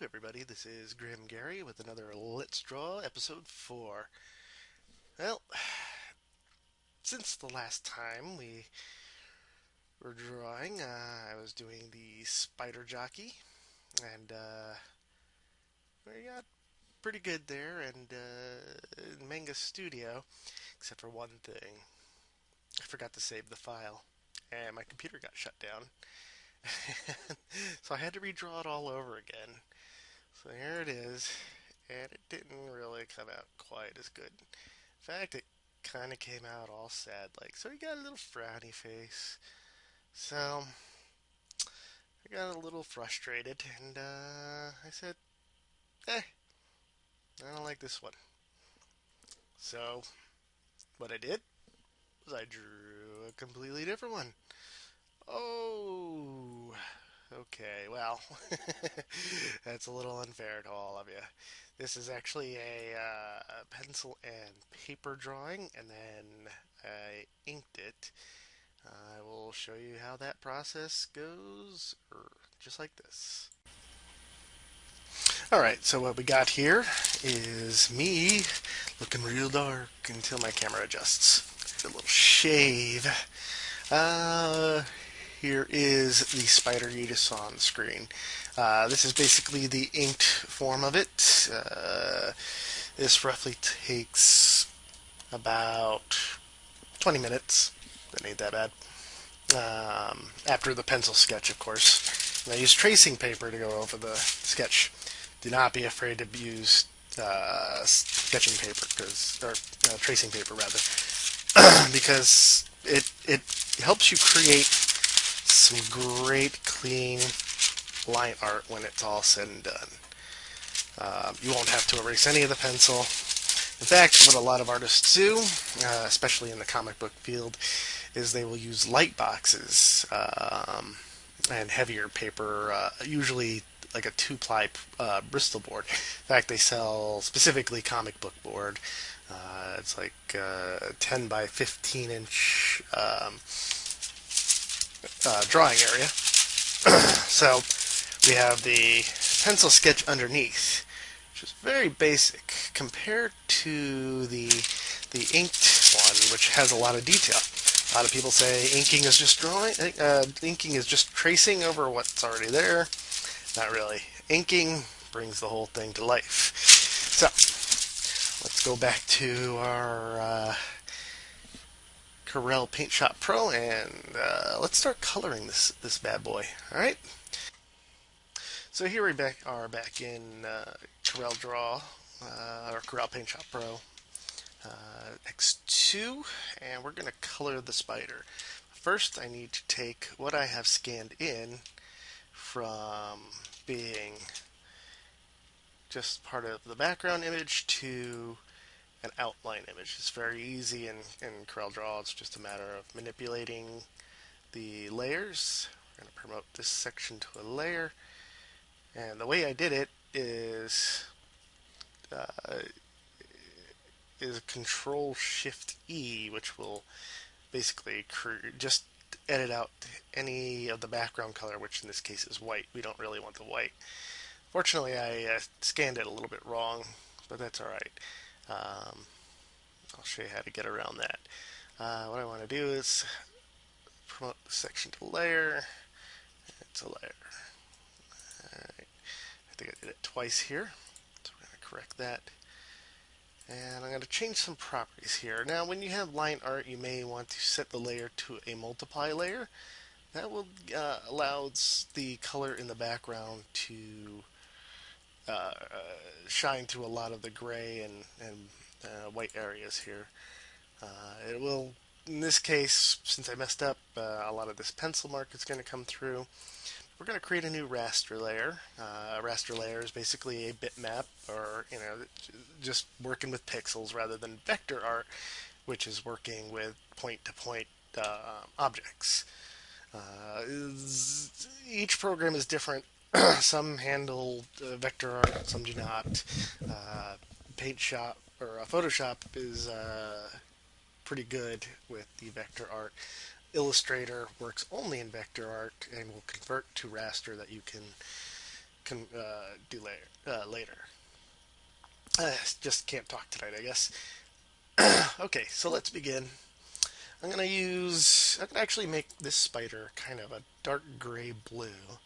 everybody, this is Grim Gary with another Let's Draw episode 4. Well, since the last time we were drawing, I was doing the Spider Jockey, and we got pretty good there, and in Manga Studio, except for one thing. I forgot to save the file, and my computer got shut down. So I had to redraw it all over again. So here it is, and it didn't really come out quite as good. In fact, it kind of came out all sad like. So he got a little frowny face. So I got a little frustrated, and I said, I don't like this one. So what I did was I drew a completely different one. Oh, okay, well, that's a little unfair to all of you. This is actually a pencil and paper drawing, and then I inked it. I will show you how that process goes, just like this. Alright, so what we got here is me looking real dark until my camera adjusts. A little shave. Here is the spider you just saw on the screen. This is basically the inked form of it. This roughly takes about 20 minutes. That ain't that bad. After the pencil sketch, of course. And I use tracing paper to go over the sketch. Do not be afraid to use sketching paper, or tracing paper rather, because it helps you create some great clean line art when it's all said and done. You won't have to erase any of the pencil. In fact, what a lot of artists do, especially in the comic book field, is they will use light boxes and heavier paper, usually like a 2-ply Bristol board. In fact, they sell specifically comic book board. It's like 10 by 15 inch drawing area. So we have the pencil sketch underneath, which is very basic compared to the inked one, which has a lot of detail. A lot of people say inking is just drawing, inking is just tracing over what's already there. Not really. Inking brings the whole thing to life. So let's go back to our Corel Paint Shop Pro, and let's start coloring this bad boy. All right. So here we are back in Corel Draw, or Corel Paint Shop Pro X2, and we're going to color the spider. First, I need to take what I have scanned in from being just part of the background image to an outline image. It's very easy in Corel Draw. It's just a matter of manipulating the layers. We're going to promote this section to a layer. And the way I did it is Control-Shift-E, which will basically just edit out any of the background color, which in this case is white. We don't really want the white. Fortunately, I scanned it a little bit wrong, but that's alright. I'll show you how to get around that. What I want to do is promote the section to layer. It's a layer. Alright. I think I did it twice here, so we're going to correct that. And I'm going to change some properties here. Now, when you have line art, you may want to set the layer to a multiply layer. That will allow the color in the background to shine through a lot of the gray and white areas here. It will, in this case, since I messed up, a lot of this pencil mark is going to come through. We're going to create a new raster layer. A raster layer is basically a bitmap, or just working with pixels rather than vector art, which is working with point-to-point objects. Each program is different. Some handle vector art, some do not. Paint Shop or Photoshop is pretty good with the vector art. Illustrator works only in vector art and will convert to raster that you can do later. Just can't talk tonight, I guess. Okay, so let's begin. I'm gonna actually make this spider kind of a dark gray blue.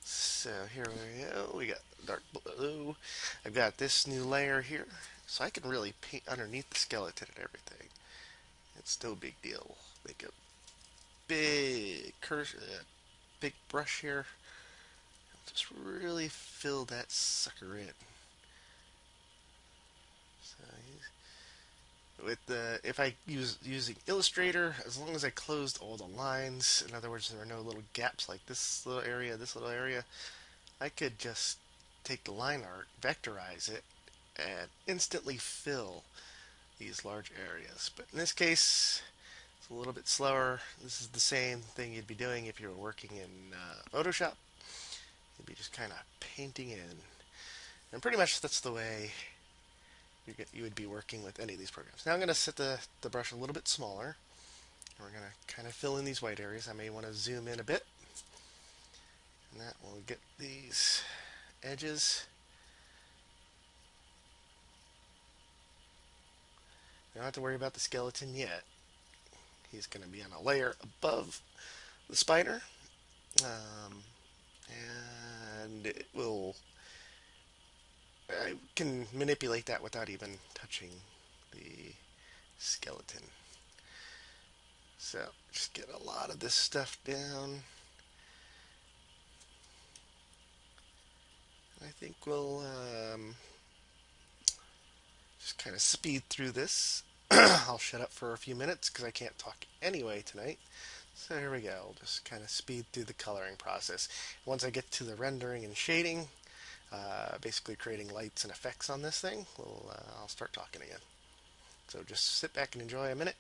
So here we go. We got dark blue. I've got this new layer here, so I can really paint underneath the skeleton and everything. It's no big deal. Make a big brush here. Just really fill that sucker in. So with the if I using Illustrator, as long as I closed all the lines, in other words, there are no little gaps like this little area, I could just take the line art, vectorize it, and instantly fill these large areas. But in this case, it's a little bit slower. This is the same thing you'd be doing if you were working in Photoshop. You'd be just kind of painting in. And pretty much that's the way you would be working with any of these programs. Now I'm going to set the brush a little bit smaller. And we're going to kind of fill in these white areas. I may want to zoom in a bit. And that will get these edges. You don't have to worry about the skeleton yet. He's going to be on a layer above the spider. And it will... I can manipulate that without even touching the skeleton. So just get a lot of this stuff down. I think we'll just kind of speed through this. I'll shut up for a few minutes because I can't talk anyway tonight. So here we go. We'll just kind of speed through the coloring process. Once I get to the rendering and shading, basically creating lights and effects on this thing, I'll start talking again. So just sit back and enjoy a minute.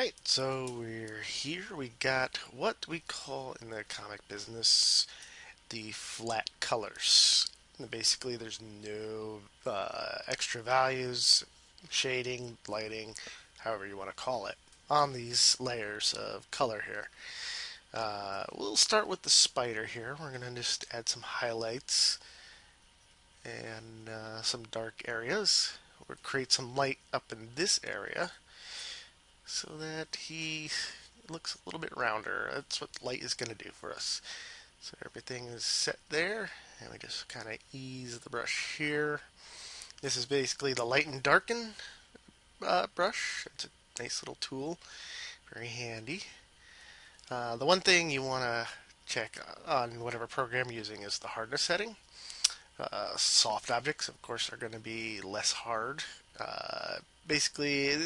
Alright, so we're here. We got what we call in the comic business the flat colors. Basically, there's no extra values, shading, lighting, however you want to call it, on these layers of color here. We'll start with the spider here. We're going to just add some highlights and some dark areas. We'll create some light up in this area so that he looks a little bit rounder. That's what light is going to do for us. So everything is set there, and we just kind of ease the brush here. This is basically the light and darken brush. It's a nice little tool, very handy. The one thing you want to check on whatever program you're using is the hardness setting. Soft objects, of course, are going to be less hard. Basically,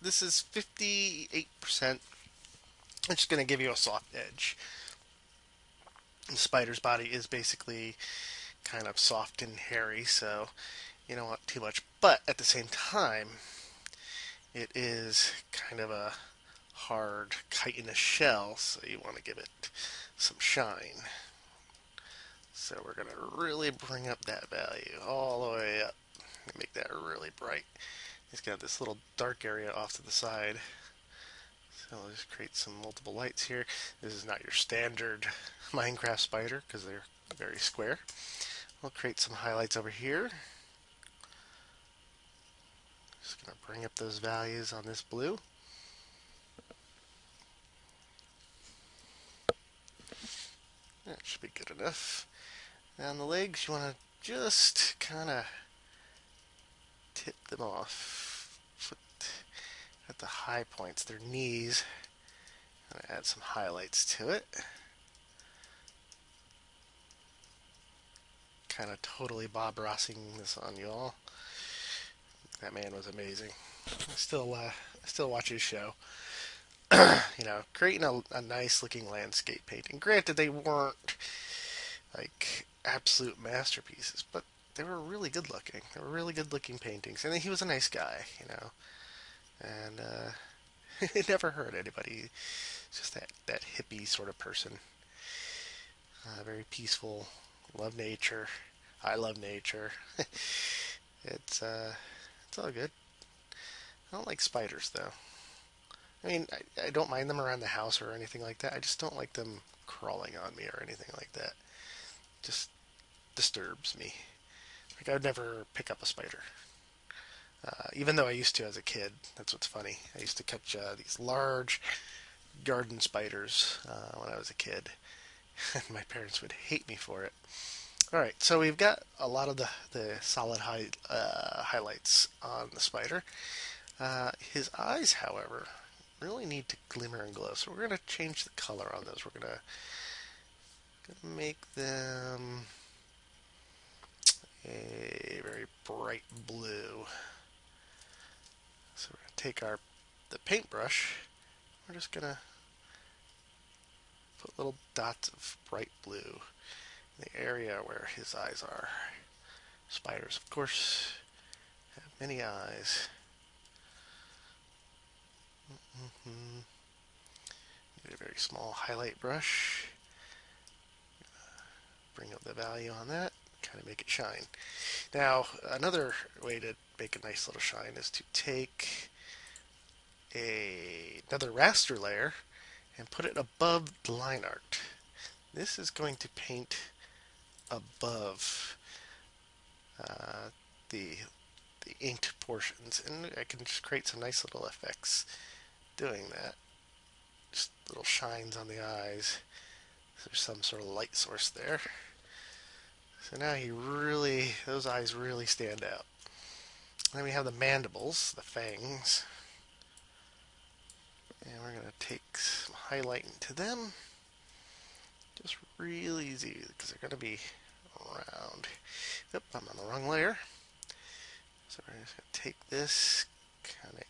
this is 58%. It's going to give you a soft edge. The spider's body is basically kind of soft and hairy, so you don't want too much. But at the same time, it is kind of a hard kite in a shell, so you want to give it some shine. So we're going to really bring up that value all the way up and make that really bright. It's got this little dark area off to the side. So we'll just create some multiple lights here. This is not your standard Minecraft spider because they're very square. We'll create some highlights over here. Just going to bring up those values on this blue. That should be good enough. Now on the legs, you want to just kind of tip them off at the high points, their knees. I'm going to add some highlights to it. Kind of totally Bob Rossing this on you all. That man was amazing. I still watch his show. You know, creating a nice looking landscape painting. Granted, they weren't like absolute masterpieces, but they were really good looking. They were really good looking paintings, and he was a nice guy, you know. And it never hurt anybody. Just that hippie sort of person. Very peaceful. Love nature. I love nature. It's all good. I don't like spiders though. I mean, I don't mind them around the house or anything like that. I just don't like them crawling on me or anything like that. Just disturbs me. Like I would never pick up a spider. Even though I used to as a kid. That's what's funny. I used to catch these large garden spiders when I was a kid. And my parents would hate me for it. Alright, so we've got a lot of the solid highlights on the spider. His eyes, however, really need to glimmer and glow. So we're going to change the color on those. We're going to make them a very bright blue. So we're going to take the paintbrush. We're just going to put little dots of bright blue in the area where his eyes are. Spiders, of course, have many eyes. Get a very small highlight brush. Bring up the value on that. Kind of make it shine. Now, another way to make a nice little shine is to take another raster layer and put it above the line art. This is going to paint above the inked portions, and I can just create some nice little effects doing that. Just little shines on the eyes. There's some sort of light source there. So now those eyes really stand out. Then we have the mandibles, the fangs. And we're going to take some highlight into them. Just real easy, because they're going to be round. Yep, I'm on the wrong layer. So we're just going to take this, kind of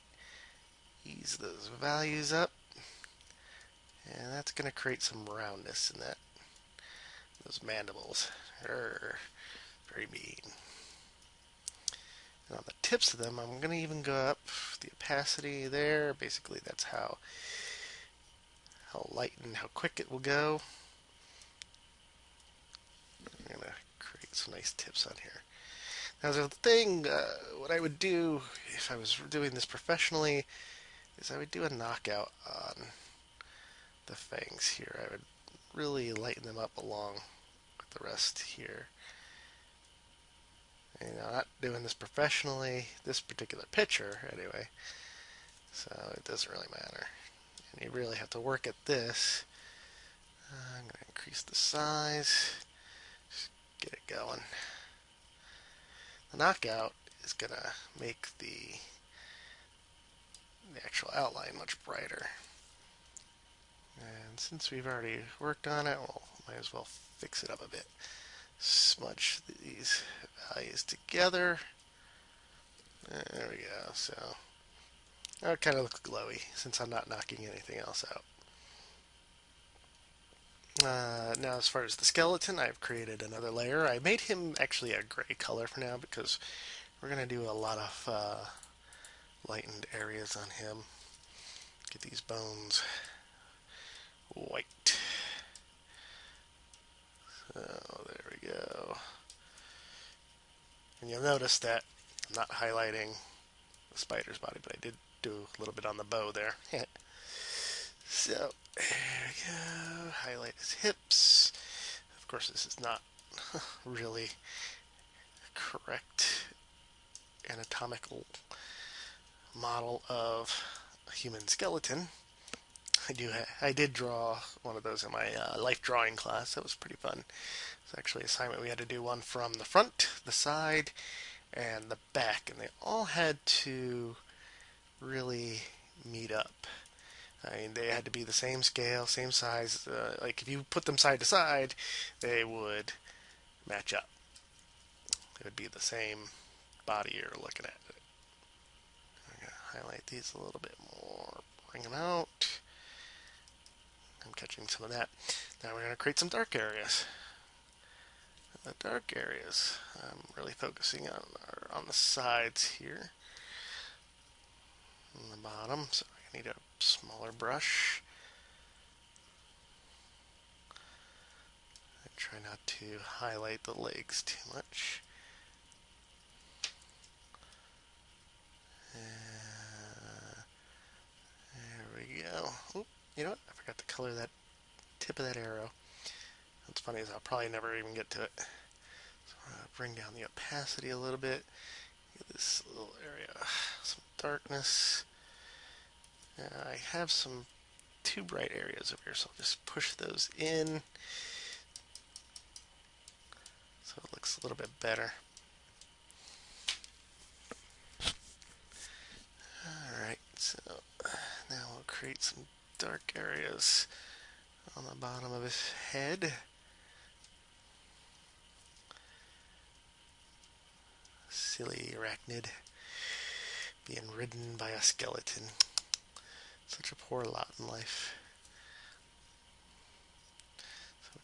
ease those values up. And that's going to create some roundness in those mandibles. Very mean. And on the tips of them, I'm going to even go up the opacity there. Basically, that's how light and how quick it will go. I'm going to create some nice tips on here. Now, the thing, what I would do if I was doing this professionally is I would do a knockout on the fangs here. I would really lighten them up along with the rest here. And I'm not doing this professionally, this particular picture anyway, so it doesn't really matter. And you really have to work at this I'm going to increase the size, just get it going. The knockout is going to make the actual outline much brighter. And since we've already worked on it, well, might as well fix it up a bit. Smudge these values together. There we go. So that'll kind of look glowy since I'm not knocking anything else out. Now, as far as the skeleton, I've created another layer. I made him actually a gray color for now because we're going to do a lot of lightened areas on him. Get these bones white. So there we go. And you'll notice that I'm not highlighting the spider's body, but I did do a little bit on the bow there. So there we go. Highlight his hips. Of course, this is not really correct anatomical model of a human skeleton. I did draw one of those in my life drawing class. That was pretty fun. It's actually an assignment. We had to do one from the front, the side, and the back, and they all had to really meet up. I mean, they had to be the same scale, same size. Like if you put them side to side, they would match up. It would be the same body you're looking at. I'm going to highlight these a little bit more, bring them out. I'm catching some of that. Now we're going to create some dark areas. The dark areas, I'm really focusing on the sides here, on the bottom. So I need a smaller brush. I try not to highlight the legs too much. There we go. Oop, you know what? I forgot to color that tip of that arrow. What's funny is I'll probably never even get to it. So I'm going to bring down the opacity a little bit. Get this little area, some darkness. I have some too bright areas over here, so I'll just push those in so it looks a little bit better. Alright, so now we'll create some dark areas on the bottom of his head. Silly arachnid being ridden by a skeleton. Such a poor lot in life. So,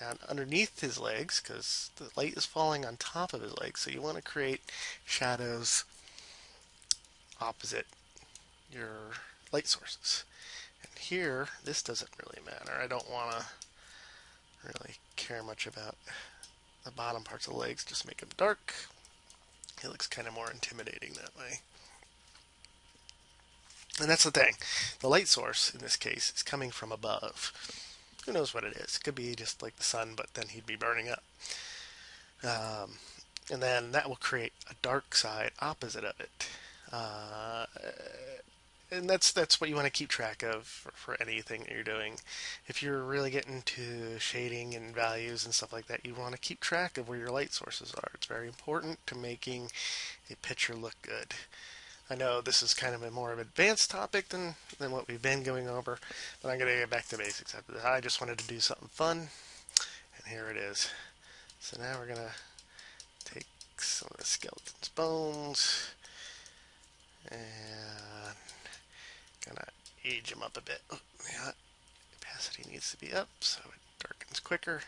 now underneath his legs, because the light is falling on top of his legs, so you want to create shadows opposite your light sources. And here, this doesn't really matter. I don't want to really care much about the bottom parts of the legs. Just make them dark. It looks kind of more intimidating that way. And that's the thing. The light source, in this case, is coming from above. Who knows what it is? It could be just like the sun, but then he'd be burning up. And then that will create a dark side opposite of it. And that's what you want to keep track of for anything that you're doing. If you're really getting into shading and values and stuff like that, you want to keep track of where your light sources are. It's very important to making a picture look good. I know this is kind of a more of an advanced topic than what we've been going over, but I'm going to get back to basics after this. I just wanted to do something fun, and here it is. So now we're going to take some of the skeleton's bones and kind of age them up a bit. Oh, yeah, opacity needs to be up so it darkens quicker.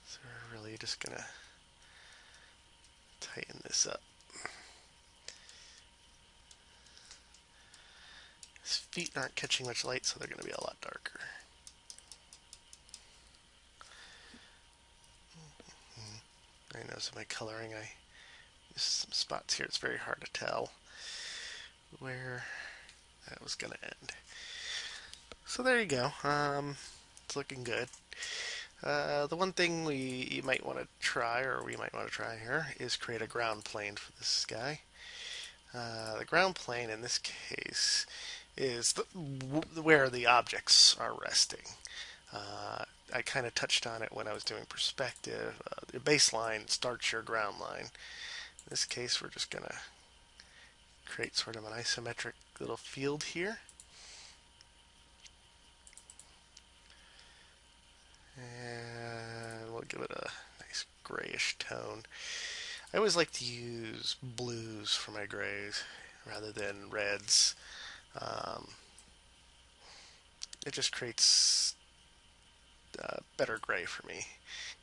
So we're really just going to tighten this up. His feet aren't catching much light, so they're going to be a lot darker. I notice in my coloring I used some spots here. It's very hard to tell where that was going to end. So there you go. It's looking good. The one thing you might want to try, or we might want to try here, is create a ground plane for this guy. The ground plane in this case is where the objects are resting. I kind of touched on it when I was doing perspective. The baseline starts your ground line. In this case, we're just going to create sort of an isometric little field here. And we'll give it a nice grayish tone. I always like to use blues for my grays rather than reds. It just creates better gray for me.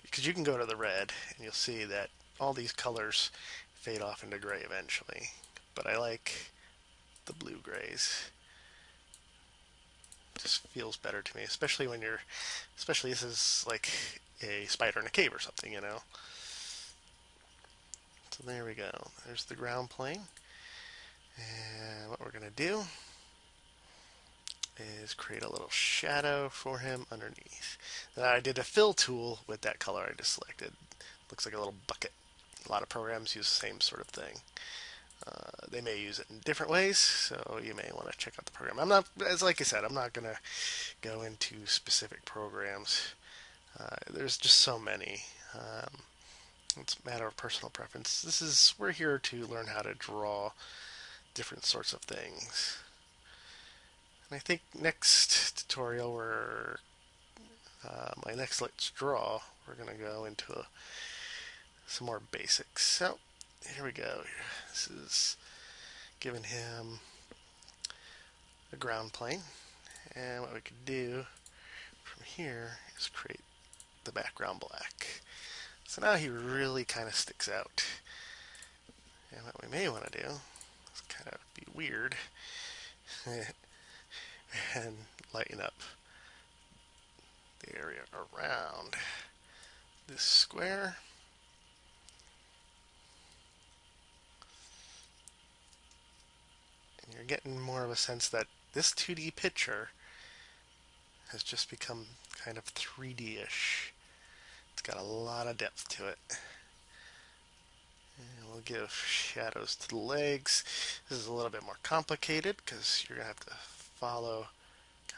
Because you can go to the red and you'll see that all these colors fade off into gray eventually. But I like the blue grays. It just feels better to me, especially when especially this is like a spider in a cave or something, you know. So there we go. There's the ground plane. And what we're going to do is create a little shadow for him underneath. Now I did a fill tool with that color I just selected. Looks like a little bucket. A lot of programs use the same sort of thing. They may use it in different ways, so you may want to check out the program. I'm not, as like I said, I'm not going to go into specific programs. There's just so many. It's a matter of personal preference. We're here to learn how to draw different sorts of things. And I think next tutorial, my next Let's Draw, we're going to go into some more basics. So, here we go. This is giving him a ground plane. And what we could do from here is create the background black. So now he really kind of sticks out. And what we may want to do is kind of be weird and lighten up the area around this square. And you're getting more of a sense that this 2D picture has just become kind of 3D-ish. It's got a lot of depth to it. And we'll give shadows to the legs. This is a little bit more complicated because you're going to have to follow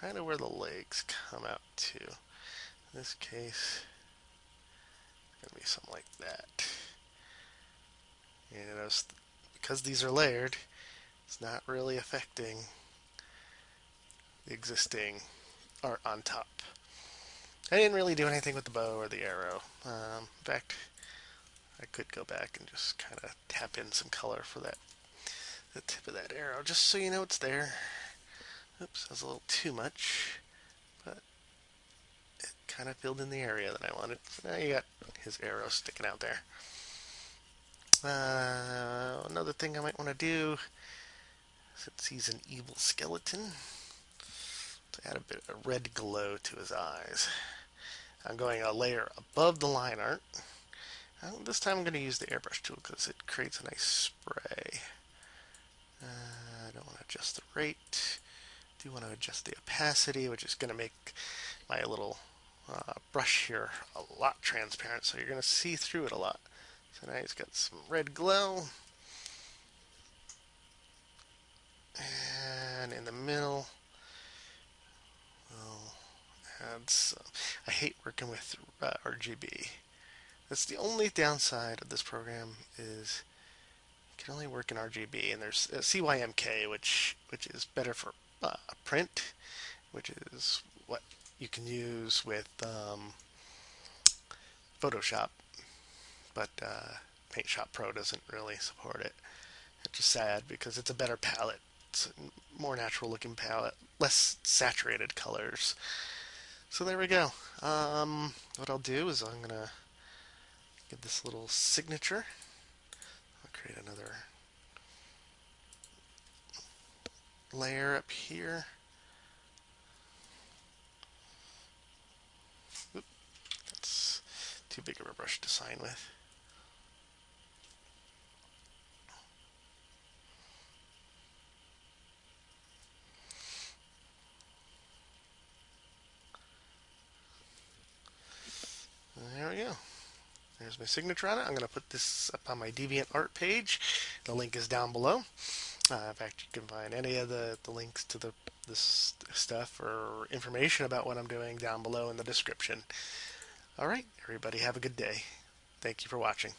kind of where the legs come out to. In this case, it's going to be something like that. And notice, because these are layered, it's not really affecting the existing art on top. I didn't really do anything with the bow or the arrow. In fact, I could go back and just kind of tap in some color for the tip of that arrow, just so you know it's there. Oops, that was a little too much, but it kind of filled in the area that I wanted. So now you got his arrow sticking out there. Another thing I might want to do, since he's an evil skeleton, to add a bit of red glow to his eyes. I'm going a layer above the line art. This time I'm going to use the airbrush tool because it creates a nice spray. I don't want to adjust the rate. I do want to adjust the opacity, which is going to make my little brush here a lot transparent, so you're going to see through it a lot. So now he's got some red glow. And in the middle, we'll add some. I hate working with RGB. That's the only downside of this program, is you can only work in RGB, and there's CYMK, which is better for print, which is what you can use with Photoshop, but Paint Shop Pro doesn't really support it. It's just sad because it's a better palette. It's a more natural looking palette, less saturated colors. So there we go. What I'll do is I'm going to give this little signature. I'll create another layer up here. Oop, that's too big of a brush to sign with. There we go. There's my signature on it. I'm going to put this up on my Deviant art page. The link is down below. In fact, you can find any of the links to this stuff or information about what I'm doing down below in the description. All right, everybody, have a good day. Thank you for watching.